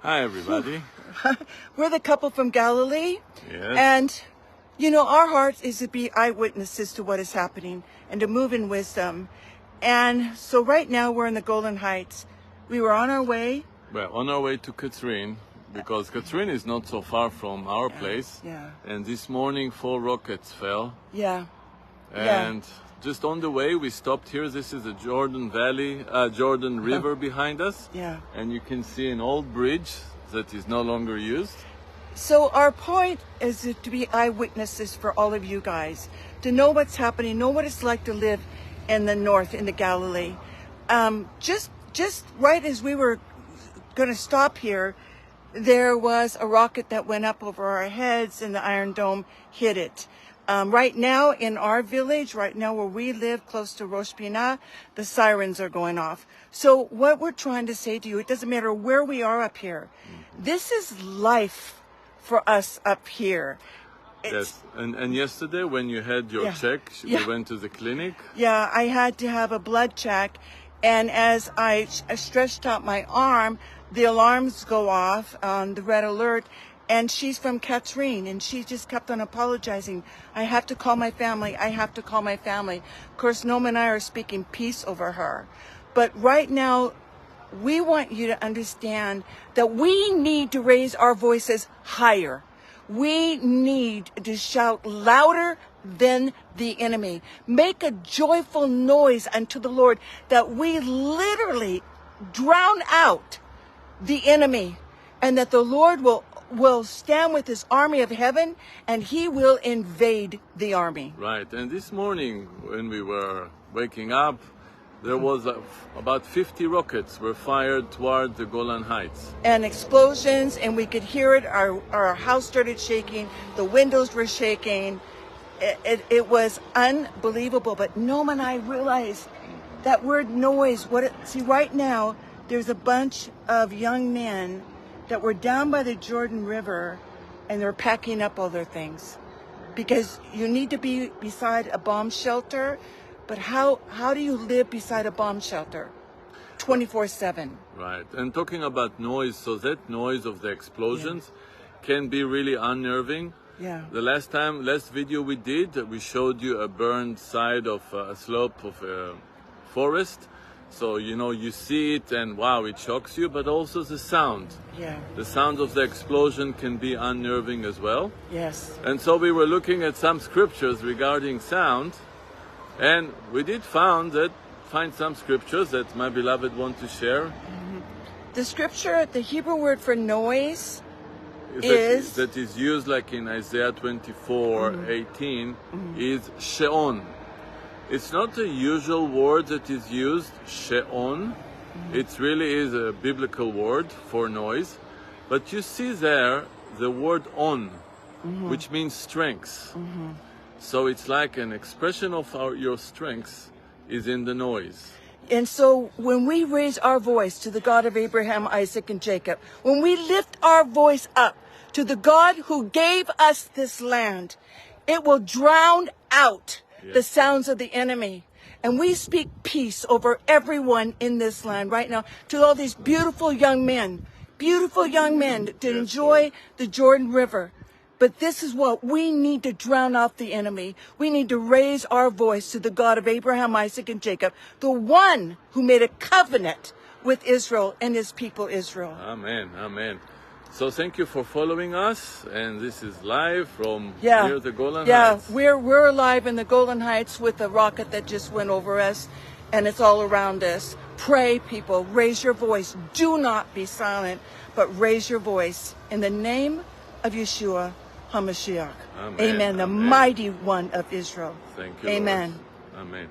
Hi, everybody. We're the couple from Galilee. Yes. And, you know, our heart is to be eyewitnesses to what is happening and to move in wisdom. And so right now we're in the Golan Heights. We were on our way. Well, on our way to Catherine, because Catherine is not so far from our place. Yeah. And this morning 4 rockets fell. Yeah. And just on the way we stopped here. This is the Jordan River behind us. Yeah. And you can see an old bridge that is no longer used. So our point is to be eyewitnesses for all of you guys, to know what's happening, know what it's like to live in the north, in the Galilee. Just right as we were going to stop here, there was a rocket that went up over our heads and the Iron Dome hit it. Right now in our village, right now where we live close to Rosh Pinah, the sirens are going off. So what we're trying to say to you, it doesn't matter where we are up here. This is life for us up here. Yes, and yesterday when you had your check, we went to the clinic. Yeah, I had to have a blood check. And as I stretched out my arm, the alarms go off on the red alert. And she's from Catherine, and she just kept on apologizing. I have to call my family. I have to call my family. Of course, Noam and I are speaking peace over her. But right now, we want you to understand that we need to raise our voices higher. We need to shout louder than the enemy. Make a joyful noise unto the Lord, that we literally drown out the enemy, and that the Lord will stand with his army of heaven, and he will invade the army. Right. And this morning when we were waking up, there was about 50 rockets were fired toward the Golan Heights. And explosions, and we could hear it. Our house started shaking. The windows were shaking. It was unbelievable. But Noam and I realized that word noise. See, right now, there's a bunch of young men that were down by the Jordan River, and they're packing up all their things, because you need to be beside a bomb shelter. But how do you live beside a bomb shelter 24/7? Right. And talking about noise, so that noise of the explosions can be really unnerving. Yeah. The last video we did, we showed you a burned side of a slope of a forest. So, you know, you see it and wow, it shocks you, but also the sound. Yeah. The sound of the explosion can be unnerving as well. Yes. And so we were looking at some scriptures regarding sound, and we did find some scriptures that my beloved want to share. The scripture, the Hebrew word for noise is that is used like in Isaiah 24:18 is she'on. It's not a usual word that is used, she'on. It really is a biblical word for noise. But you see there the word on, which means strength. So it's like an expression of your strength is in the noise. And so when we raise our voice to the God of Abraham, Isaac, and Jacob, when we lift our voice up to the God who gave us this land, it will drown out the sounds of the enemy. And we speak peace over everyone in this land right now, to all these beautiful young men to enjoy the Jordan River. But this is what we need to drown out the enemy. We need to raise our voice to the God of Abraham, Isaac, and Jacob, the one who made a covenant with Israel and his people Israel. Amen. Amen. So thank you for following us, and this is live from near the Golan Heights. Yeah, we're alive in the Golan Heights with the rocket that just went over us, and it's all around us. Pray, people, raise your voice. Do not be silent, but raise your voice in the name of Yeshua HaMashiach. Amen. Amen. The Amen. mighty one of Israel. Thank you, Amen. Lord. Amen.